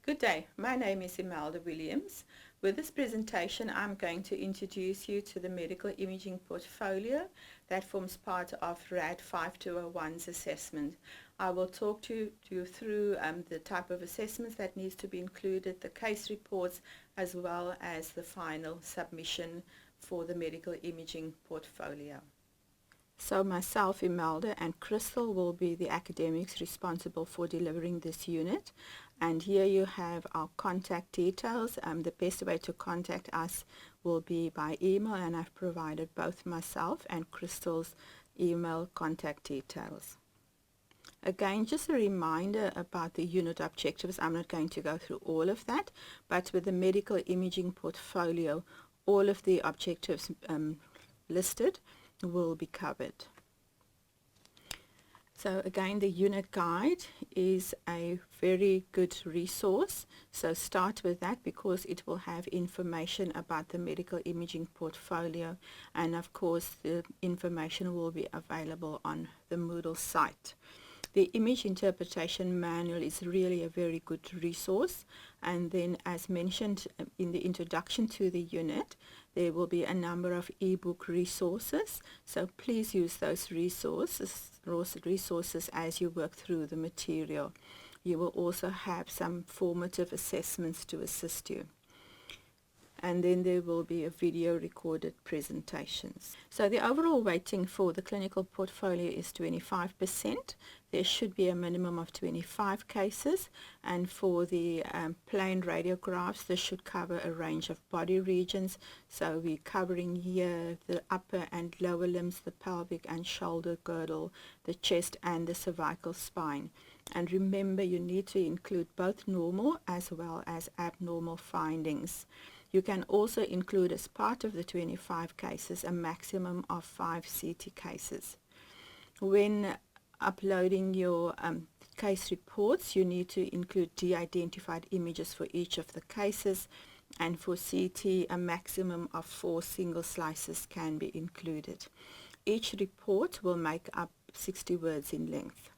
Good day, my name is Imelda Williams. With this presentation I'm going to introduce you to the medical imaging portfolio that forms part of RAD 5201's assessment. I will talk to you through the type of assessments that needs to be included, the case reports, as well as the final submission for the medical imaging portfolio. So myself, Imelda, and Crystal will be the academics responsible for delivering this unit. And here you have our contact details. The best way to contact us will be by email, and I've provided both myself and Crystal's email contact details. Again, just a reminder about the unit objectives. I'm not going to go through all of that, but with the medical imaging portfolio, all of the objectives listed will be covered. So again, the unit guide is a very good resource. So start with that because it will have information about the medical imaging portfolio, and of course the information will be available on the Moodle site. The image interpretation manual is really a very good resource, and then as mentioned in the introduction to the unit, there will be a number of ebook resources, so please use those resources as you work through the material. You will also have some formative assessments to assist you. And then there will be a video recorded presentations. So the overall weighting for the clinical portfolio is 25%. There should be a minimum of 25 cases, and for the plain radiographs, this should cover a range of body regions. So we're covering here the upper and lower limbs, the pelvic and shoulder girdle, the chest and the cervical spine. And remember, you need to include both normal as well as abnormal findings. You can also include as part of the 25 cases a maximum of 5 CT cases. When uploading your case reports, you need to include de-identified images for each of the cases, and for CT a maximum of 4 single slices can be included. Each report will make up 60 words in length.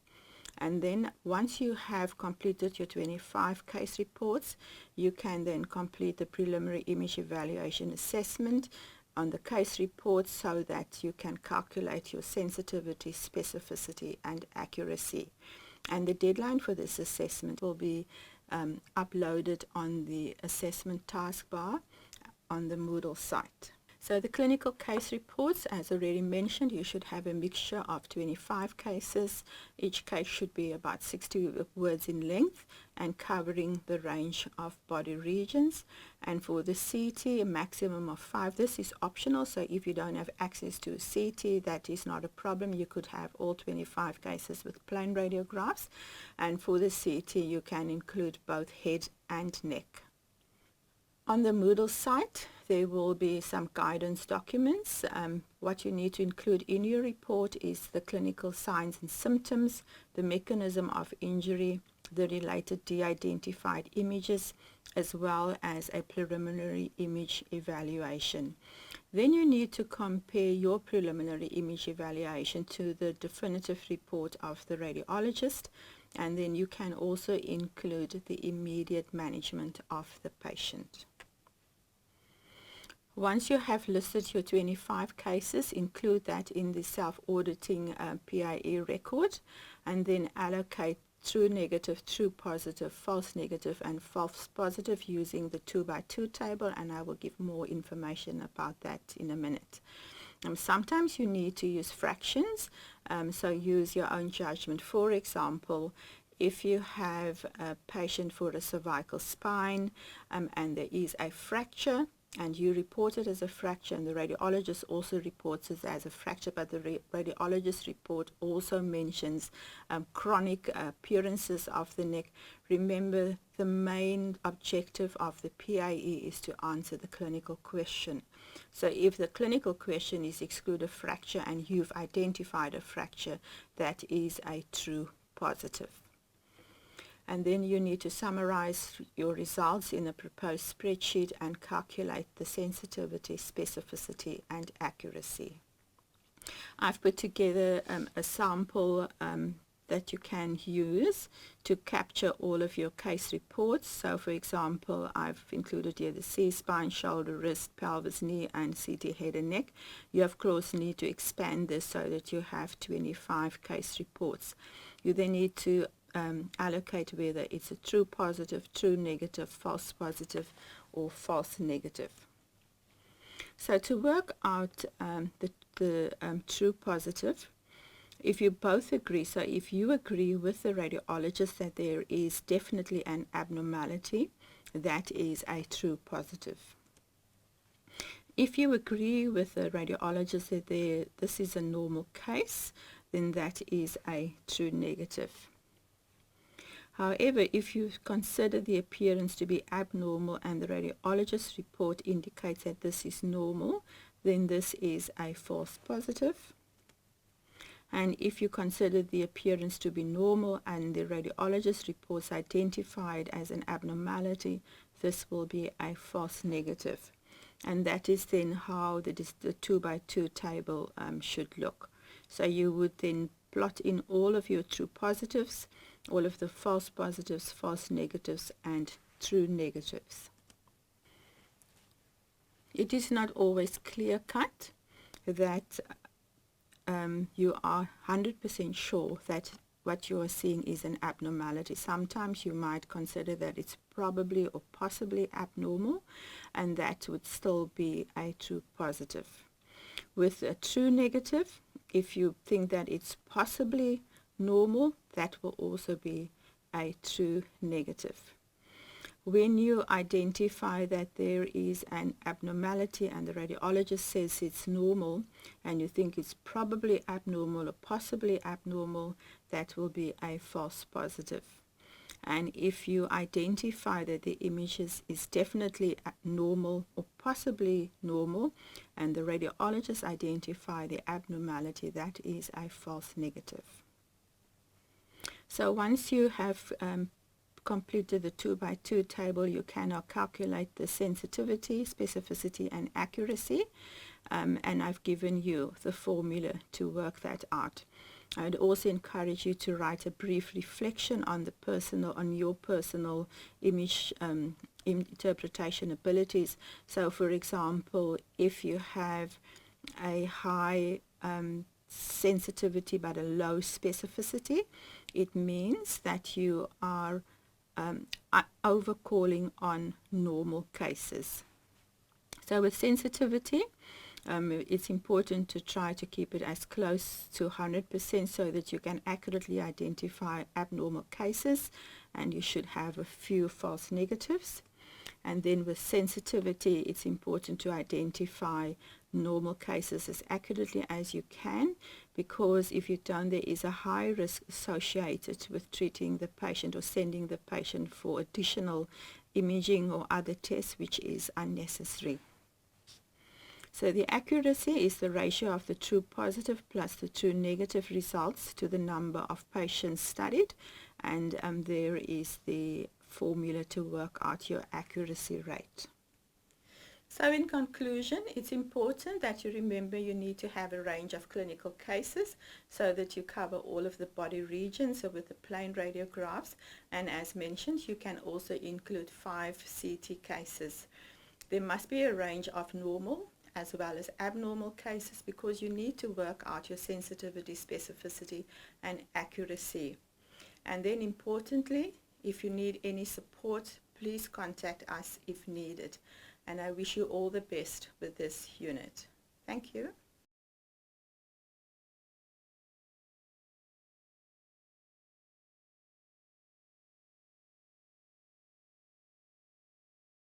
And then once you have completed your 25 case reports, you can then complete the preliminary image evaluation assessment on the case reports so that you can calculate your sensitivity, specificity and accuracy. And the deadline for this assessment will be uploaded on the assessment taskbar on the Moodle site. So the clinical case reports, as already mentioned, you should have a mixture of 25 cases. Each case should be about 60 words in length and covering the range of body regions. And for the CT, a maximum of 5. This is optional, so if you don't have access to a CT, that is not a problem. You could have all 25 cases with plain radiographs. And for the CT, you can include both head and neck. On the Moodle site, there will be some guidance documents. What you need to include in your report is the clinical signs and symptoms, the mechanism of injury, the related de-identified images, as well as a preliminary image evaluation. Then you need to compare your preliminary image evaluation to the definitive report of the radiologist, and then you can also include the immediate management of the patient. Once you have listed your 25 cases, include that in the self-auditing PIE record, and then allocate true negative, true positive, false negative and false positive using the 2x2 table, and I will give more information about that in a minute. Sometimes you need to use fractions, so use your own judgment. For example, if you have a patient for a cervical spine and there is a fracture, and you report it as a fracture, and the radiologist also reports it as a fracture, but the radiologist report also mentions chronic appearances of the neck. Remember, the main objective of the PIE is to answer the clinical question. So if the clinical question is exclude a fracture and you've identified a fracture, that is a true positive. And then you need to summarize your results in a proposed spreadsheet and calculate the sensitivity, specificity and accuracy. I've put together a sample that you can use to capture all of your case reports. So for example, I've included here the C-spine, shoulder, wrist, pelvis, knee, and CT head and neck. You of course need to expand this so that you have 25 case reports. You then need to allocate whether it's a true positive, true negative, false positive, or false negative. So to work out the true positive, if you both agree, so if you agree with the radiologist that there is definitely an abnormality, that is a true positive. If you agree with the radiologist that this is a normal case, then that is a true negative. However, if you consider the appearance to be abnormal and the radiologist's report indicates that this is normal, then this is a false positive. And if you consider the appearance to be normal and the radiologist reports identified as an abnormality, this will be a false negative. And that is then how the 2x2 table should look. So you would then plot in all of your true positives, all of the false positives, false negatives, and true negatives. It is not always clear-cut that you are 100% sure that what you are seeing is an abnormality. Sometimes you might consider that it's probably or possibly abnormal, and that would still be a true positive. With a true negative, if you think that it's possibly normal, that will also be a true negative. When you identify that there is an abnormality and the radiologist says it's normal and you think it's probably abnormal or possibly abnormal, that will be a false positive. And if you identify that the image is definitely normal or possibly normal and the radiologist identify the abnormality, that is a false negative. So once you have completed the 2x2 table, you can now calculate the sensitivity, specificity, and accuracy, and I've given you the formula to work that out. I would also encourage you to write a brief reflection on your personal image interpretation abilities. So for example, if you have a high sensitivity but a low specificity, it means that you are overcalling on normal cases. So with sensitivity, it's important to try to keep it as close to 100% so that you can accurately identify abnormal cases, and you should have a few false negatives. And then with sensitivity, it's important to identify normal cases as accurately as you can, because if you don't, there is a high risk associated with treating the patient or sending the patient for additional imaging or other tests, which is unnecessary. So the accuracy is the ratio of the true positive plus the true negative results to the number of patients studied, and there is the formula to work out your accuracy rate. So in conclusion, it's important that you remember you need to have a range of clinical cases so that you cover all of the body regions with the plain radiographs, and as mentioned, you can also include 5 CT cases. There must be a range of normal as well as abnormal cases because you need to work out your sensitivity, specificity, and accuracy. And then importantly, if you need any support, please contact us if needed. And I wish you all the best with this unit. Thank you.